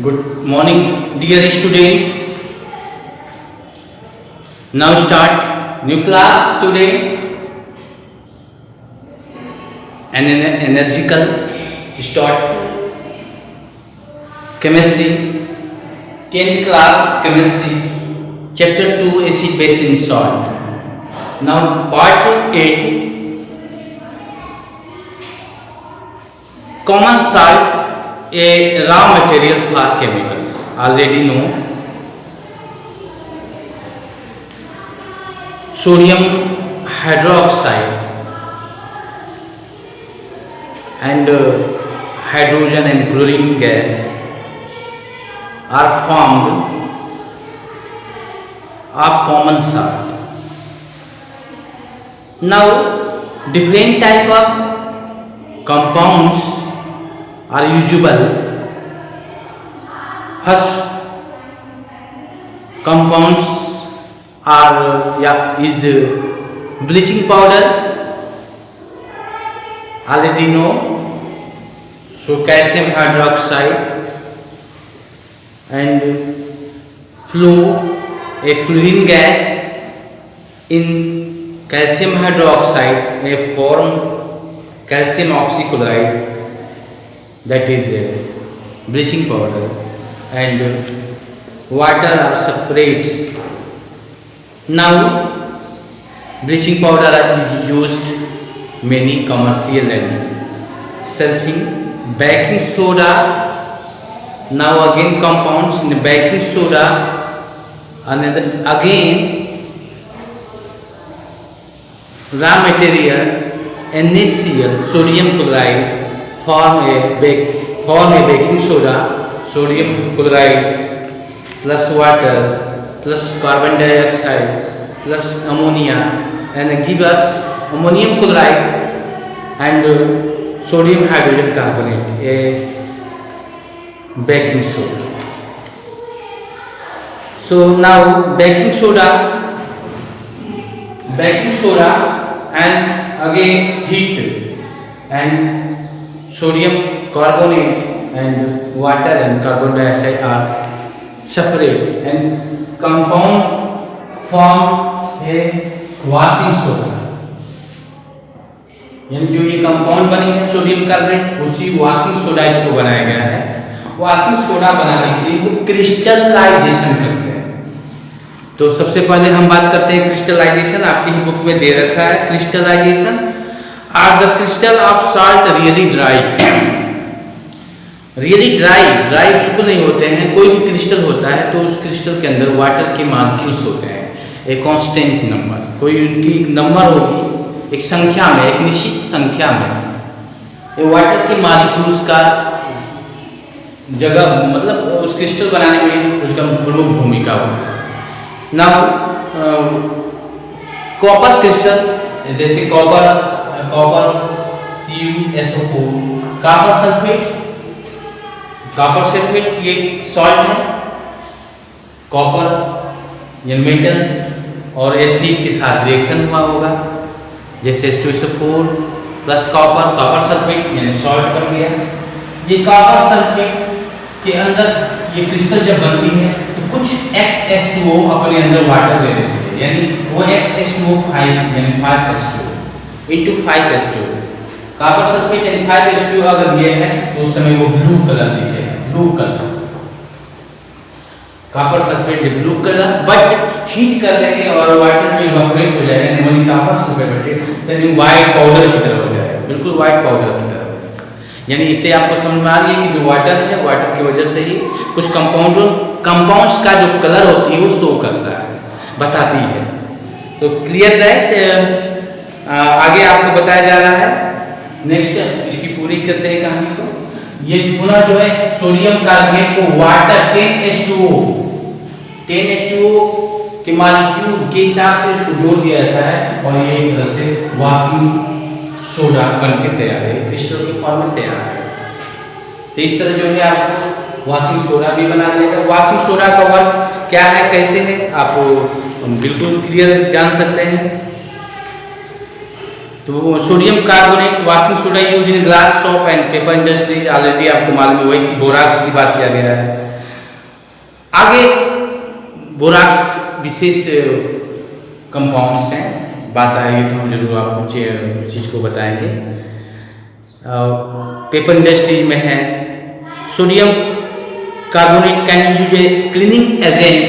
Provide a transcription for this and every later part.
Good morning, dear student. Now start new class today. An energical start chemistry. 10th class chemistry. Chapter 2 acid base in salt. Now part 8. Common salt, a raw material for chemicals. Already know. Sodium hydroxide and hydrogen and chlorine gas are formed of common salt. Now different type of compounds are usable. First compounds is bleaching powder. Already know. So calcium hydroxide and a chlorine gas. In calcium hydroxide a form calcium oxychloride, that is bleaching powder, and water are separates. Now bleaching powder is used many commercial and selling. Baking soda, now again compounds in baking soda, and again raw material NaCl, sodium chloride, form a baking soda. Sodium chloride plus water plus carbon dioxide plus ammonia, and give us ammonium chloride and sodium hydrogen carbonate, a baking soda. So now baking soda and again heat, and sodium carbonate and water and carbon dioxide are separate, and compound form a washing soda. यानी जो ये compound बनी है sodium carbonate, उसी washing soda इसको बनाया गया है। वॉशिंग सोडा बनाने के लिए वो क्रिस्टलाइजेशन करते हैं। तो सबसे पहले हम बात करते हैं क्रिस्टलाइजेशन। आपकी ही बुक में दे रखा है crystallisation. Are the crystal of salt really dry? Really dry बिल्कुल नहीं होते हैं। कोई भी क्रिस्टल होता है तो उस क्रिस्टल के अंदर वाटर के मॉलिक्यूल्स होते हैं, ए कांस्टेंट नंबर, कोई उनकी नंबर होगी, एक संख्या में, एक निश्चित संख्या में ये वाटर के मॉलिक्यूल्स का जगह, मतलब उस क्रिस्टल बनाने में उसका प्रमुख भूमिका होगी। नाउ कॉपर क्रिस्टल्स, जैसे कॉपर CuSO4, कॉपर सल्फेट ये सॉल्ट है। कॉपर ये मेटल और एसिड के साथ रिएक्शन हुआ होगा, जैसे H2SO4 प्लस कॉपर सल्फेट यानी सॉल्ट बन गया। ये कॉपर सल्फेट के अंदर ये क्रिस्टल जब बनती है तो कुछ XH2O अपने अंदर वाटर ले लेती है, यानी वो XH2O5 यानी 5H2O into 5H2O। Copper sulphate यानी 5H2O अगर ये है तो उस समय वो ब्लू कलर दिखेगा, blue colour. Copper sulphate blue colour, but heat कर देंगे और वाटर में इवेपोरेट हो जाएगा, यानी वही कॉपर सल्फेट यानी वाइट पाउडर की तरह हो जाएगा, बिल्कुल वाइट पाउडर की तरह हो जाएगा। यानी इससे आपको समझ में आ रही है कि जो वाटर है, वाटर की वजह से ही कुछ कंपाउंड्स का जो कलर होती है वो शो करता है, बताती है। तो क्लियर दैट आगे आपको बताया जा रहा है। नेक्स्ट इसकी पूरी करते हैं कहानी को। ये पुनः जो है सोडियम कार्बोनेट को वाटर 10H2O के मॉलिक्यूल के हिसाब से इसको जोड़ दिया जाता है और ये एक तरह से वॉशिंग सोडा बनके तैयार है, क्रिस्टल के फॉर्म में तैयार है। तो इस तरह जो है आपको वॉशिंग सोडा भी बना देगा। वॉशिंग सोडा का वर्क क्या है, कैसे है, आप बिल्कुल क्लियर जान सकते हैं। तो sodium carbonate washing soda use in glass, soap and paper industries. Already आपको मालूम है, वही बोराक्स की बात किया गया है। आगे बोराक्स विशेष कंपाउंड्स हैं, बात आएगी तो हम जरूर आपको चीज़ को बताएंगे। पेपर इंडस्ट्रीज में है sodium carbonate can use A cleaning agent,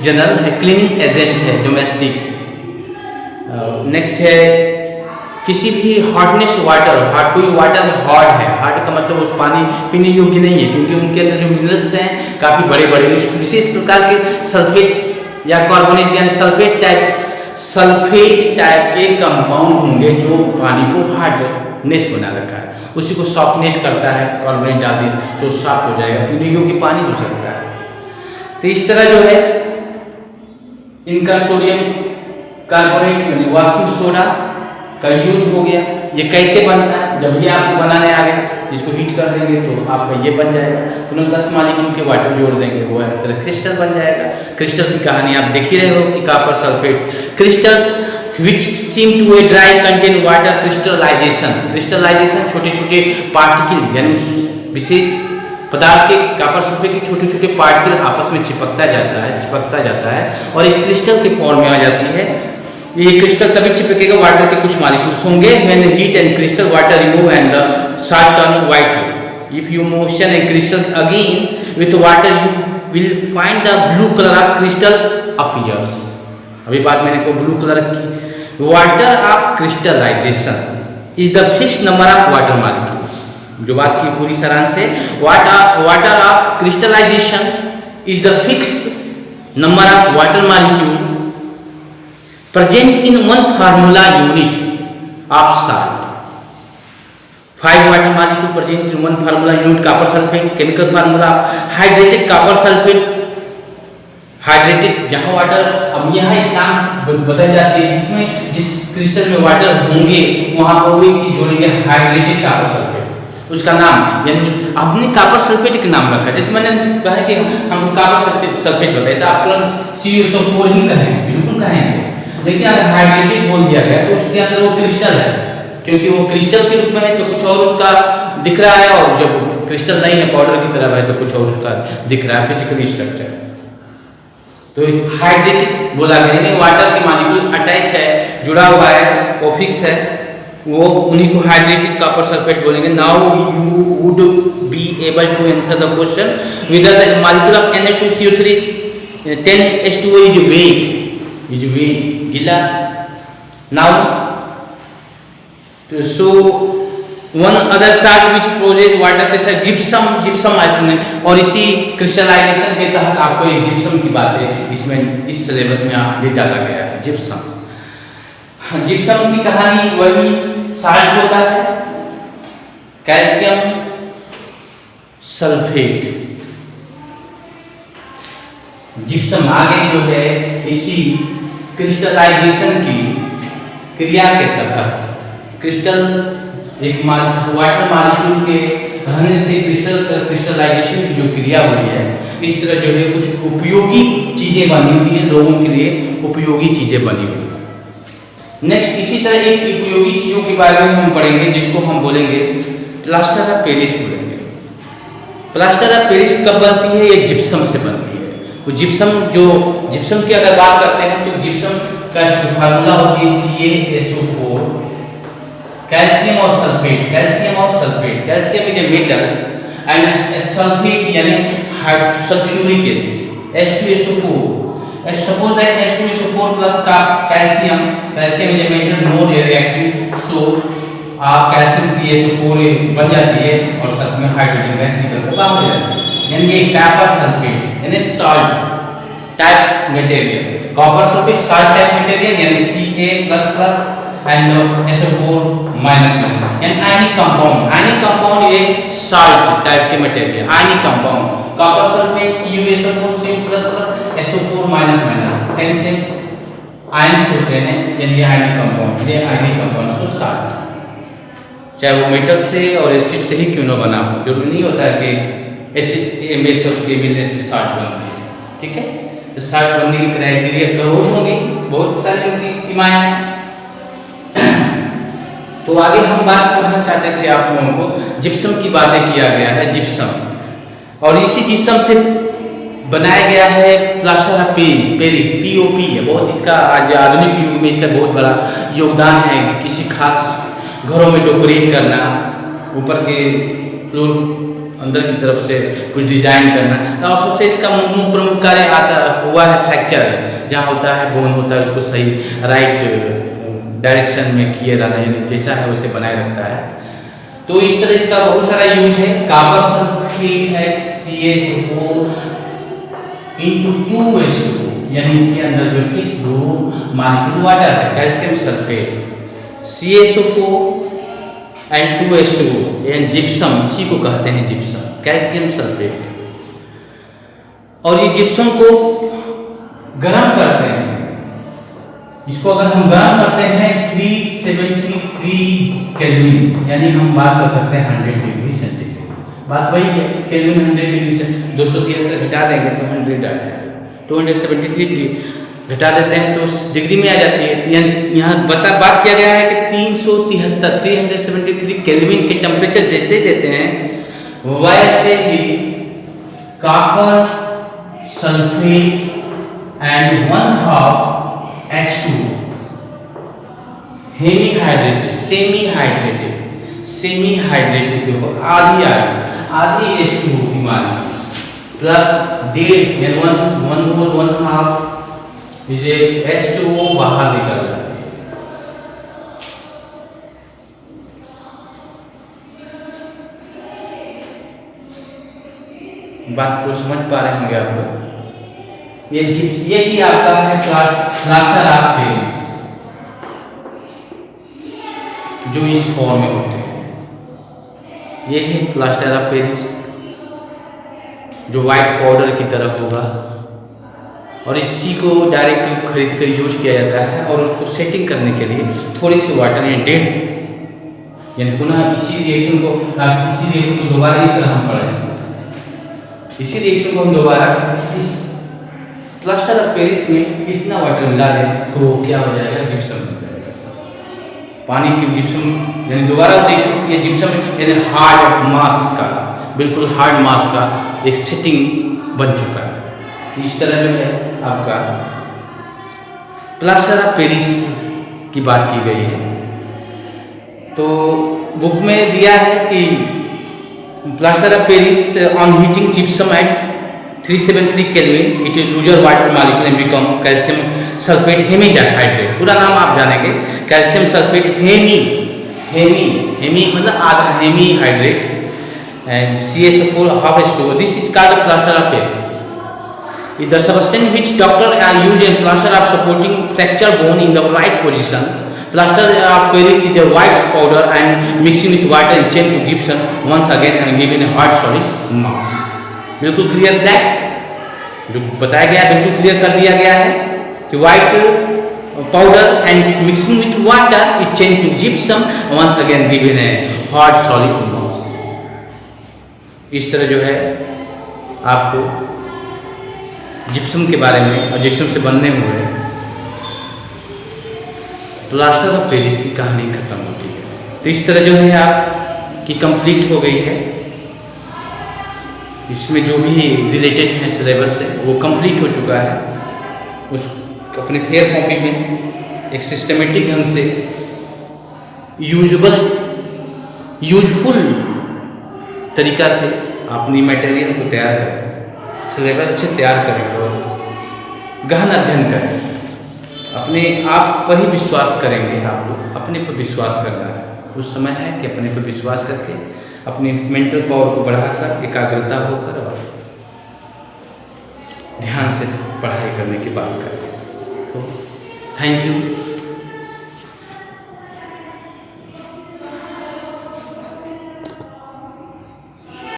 general है, क्लीनिंग एजेंट है डोमेस्टिक। नेक्स्ट है किसी भी हार्डनेस वाटर, कोई वाटर हार्ड है, हार्ड का मतलब उस पानी पीने योग्य नहीं है क्योंकि उनके अंदर जो मिनरल्स हैं काफ़ी बड़े बड़े, विशेष प्रकार के सल्फेट्स या कार्बोनेट यानी सल्फेट टाइप के कंपाउंड होंगे जो पानी को हार्डनेस बना रखा है, उसी को सॉफ्टनेस करता है, कार्बोनेट डाल दें तो सॉफ्ट हो जाएगा, पीने योग्य पानी हो सकता है। तो इस तरह जो है इनका सोडियम कार्बोनेट वॉशिंग सोडा का यूज हो गया। ये कैसे बनता है, जब ये आपको बनाने आ गया, इसको हीट कर देंगे तो आपका ये बन जाएगा, तो 10 मॉलिक्यूल के वाटर जोड़ देंगे, वो एक तरह क्रिस्टल बन जाएगा। क्रिस्टल की कहानी आप देख ही रहे हो कि copper sulphate crystals which seem to a dry contain water crystallisation छोटे छोटे पार्टिकल यानी उस विशेष पदार्थ के कॉपर सल्फेट के छोटे छोटे पार्टिकल आपस में चिपकता जाता है और एक क्रिस्टल के फॉर्म में आ जाती है। ये क्रिस्टल तभी चिपकेगा, वाटर के कुछ मॉलिक्यूल्स होंगे, when heat and crystal water remove and the salt turn white। If you motion a crystal again with water, you will find the blue color of crystal appears। अभी बात मैंने को blue colour की। Water of crystallisation is the fix number of water molecules. जो बात की पूरी सारांश है, water of crystallisation is the fix number of water molecule present in one formula unit of salt। 5 water molecule present in one formula unit copper sulfate। chemical formula hydrated copper sulfate, hydrated जहाँ water, अब यहाँ एक नाम बदल जाती है जिसमें जिस क्रिस्टल में वाटर होंगे वहाँ पर वो एक चीज जोड़ेंगे, हाइड्रेटेड कॉपर सल्फेट उसका नाम, यानी आपने कॉपर सल्फेट का नाम रखा। जैसे मैंने कहा कि हमको कॉपर सल्फेट बताया था, आप तुरंत CuSO4 ही कहेंगे, बिल्कुल कहेंगे। देखिए अगर हाइड्रेटेड बोल दिया गया तो उसके अंदर वो क्रिस्टल है, क्योंकि वो क्रिस्टल के रूप में है तो कुछ और उसका दिख रहा है, और जब क्रिस्टल नहीं है पाउडर की तरह है तो कुछ और उसका दिख रहा है फिजिकल स्ट्रक्चर। तो हाइड्रेटेड बोला गया है, वाटर के मॉलिक्यूल अटैच है, जुड़ा हुआ है, वो फिक्स है, वो उन्हीं को हाइड्रेटेड कॉपर सल्फेट बोलेंगे। Now you would be able to answer the question whether the molecule of Na2CO3 10H2O is wet गीला। Now so one other salt which produces water crystal gypsum item, और इसी crystallisation के तहत आपको एक gypsum की बात है इसमें इस सिलेबस में आपको डाला गया है। जिप्सम की कहानी वही साल्ट होता है, कैल्शियम सल्फेट। जिप्सम आगे जो है इसी क्रिस्टलाइजेशन की क्रिया के तहत, क्रिस्टल एक वाटर मॉलिक्यूल के रहने से क्रिस्टलाइजेशन की जो क्रिया हुई है, इस तरह जो है कुछ उपयोगी चीजें बनी हुई हैं, लोगों के लिए उपयोगी चीजें बनी हुई हैं। नेक्स्ट इसी तरह एक उपयोगी चीजों के बारे में हम पढ़ेंगे जिसको हम बोलेंगे प्लास्टर ऑफ पेरिस बोलेंगे। प्लास्टर ऑफ पेरिस कब बनती है? ये जिप्सम से बनती है। वो जिप्सम की अगर बात करते हैं तो जिप्सम का फार्मूला होती है CaSO4, कैल्शियम और sulphate. Calcium is a metal and sulphate यानी sulphuric acid H2SO4। Suppose that H2SO4 plus calcium is a metal more reactive, so calcium CaSO4 बन जाती है और साथ में हाइड्रोजन गैस निकलकर बाहर हो जाती है, यानी ये कॉपर सल्फेट यानी salt type material. Copper sulphate salt type material यानी Ca++ and SO4- यानी आयनिक कंपाउंड ये सॉल्ट टाइप के material, ionic compound. Copper sulphate CuSO4 Cu++ SO4- same ions होते हैं, यानी आयनिक कंपाउंड, ये आयनिक कंपाउंड सो सॉल्ट, चाहे वो मेटल से और एसिड से ही क्यों ना बना हो, जरूरी नहीं होता है कि एसिड बेस के मिलने से सॉल्ट बनती है। ठीक है, तो सॉल्ट बनने की क्राइटेरिया करोड़ होंगी, बहुत सारी उनकी सीमाएं हैं। तो आगे हम बात करना चाहते थे आप लोगों को, जिप्सम की बातें किया गया है, जिप्सम, और इसी जिप्सम से बनाया गया है प्लास्टर ऑफ पेरिस पीओपी है। बहुत इसका आज आधुनिक युग में इसका बहुत बड़ा योगदान है। किसी खास घरों में डेकोरेट करना, ऊपर के फ्लोर अंदर की तरफ से कुछ डिजाइन करना, और सबसे इसका मुख्य प्रमुख कार्य आता हुआ है फ्रैक्चर, जहाँ होता है बोन होता है उसको सही राइट डायरेक्शन में किए रहना, यानी जैसा है उसे बनाए रखता है। तो इस तरह इसका बहुत सारा यूज है। कॉपर सल्फेट है CaSO4 into 2H2, यानी इसके अंदर जो फिक्स दो मॉलिक्यूल वाटर है calcium sulphate CaSO4 and 2H2 and gypsum, इसी को कहते हैं जिप्सम, कैल्शियम सल्फेट। और ये जिप्सम को गर्म करते हैं। इसको अगर हम गर्म करते हैं 373 केल्विन, यानी हम बात कर सकते हैं 100 डिग्री सेंटीग्रेड। बात वही है, केल्विन 100 डिग्री से 273 घटा देंगे तो 100 आ जाएगा, 273 घटा देते हैं तो डिग्री में आ जाती है। यहाँ बात किया गया है कि 373 केल्विन के टेम्परेचर जैसे देते हैं वैसे ही copper sulphate and 1/2 H2 semi hydrated देखो आधी H2 की मात्रा प्लस 1.5 यानी 1/2 H2O बाहर निकल जाती है। बात को समझ पा रहे होंगे आप लोग। ये ही आपका है प्लास्टर ऑफ पेरिस, जो इस फॉर्म में होते हैं। ये है प्लास्टर ऑफ पेरिस, जो व्हाइट पाउडर की तरह होगा, और इसी को डायरेक्ट खरीद कर यूज किया जाता है। और उसको सेटिंग करने के लिए थोड़ी सी वाटर या यानी पुनः इसी रिएक्शन को दोबारा इस तरह हम पढ़ेंगे। इसी रिएक्शन को हम दोबारा इस प्लास्टर ऑफ पेरिस में इतना वाटर मिला दें तो क्या हो जाएगा, जिप्सम बन जाएगा। पानी की जिप्सम यानी दोबारा रिएक्शन, ये जिप्सम यानी हार्ड मास का, बिल्कुल हार्ड मास का एक सेटिंग बन चुका है। इस तरह जो है आपका प्लास्टर ऑफ पेरिस की बात की गई है। तो बुक में दिया है कि plaster of Paris on heating gypsum at 373 kelvin it will loser water molecule and become calcium sulphate hemihydrate. पूरा नाम आप जानेंगे, कैल्शियम सल्फेट हेमी मतलब आधा hemihydrate and CaSO4 half H2O. This is called the plaster of Paris. The substance which doctors are used in plaster of supporting fracture bone in the right position. Plaster of Paris is a white powder and mixing with water and chain to gypsum once again and given a hard solid mass. बिल्कुल clear that जो बताया गया बिल्कुल clear कर दिया गया है कि white powder and mixing with water it change to gypsum once again given है हार्ड सॉलिड मास। इस तरह जो है आपको जिप्सम के बारे में और जिप्सम से बनने हुए प्लास्टर ऑफ पेरिस की कहानी खत्म होती है। तो इस तरह जो है आपकी कंप्लीट हो गई है। इसमें जो भी रिलेटेड है सिलेबस से वो कंप्लीट हो चुका है। उस अपने फेयर कॉपी में एक सिस्टमेटिक ढंग से यूजफुल तरीका से अपनी मटेरियल को तैयार करें, सिलेबस अच्छे तैयार करें और गहन अध्ययन करें। अपने आप पर ही विश्वास करेंगे। आप लोग अपने पर विश्वास करना है। उस समय है कि अपने पर विश्वास करके अपनी मेंटल पावर को बढ़ाकर एकाग्रता होकर और ध्यान से पढ़ाई करने की बात करें। तो थैंक यू।